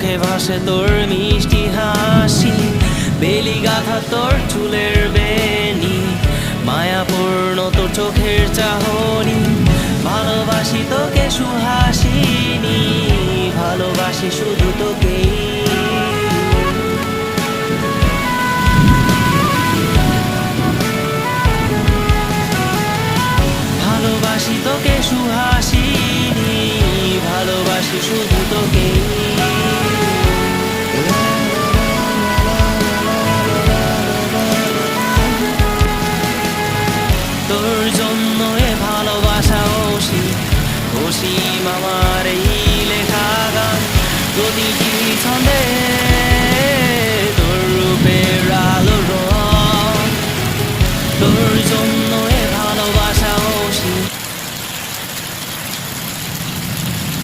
চোখে ভাসে তোর মিষ্টি হাসি, বেলি গাথা তোর চুলের বেনি, মায়াপূর্ণ তোর চোখের চাহনি। ভালোবাসি তোকে সুহাসিনী, ভালোবাসি শুধু তোকেই। ভালোবাসি তোকে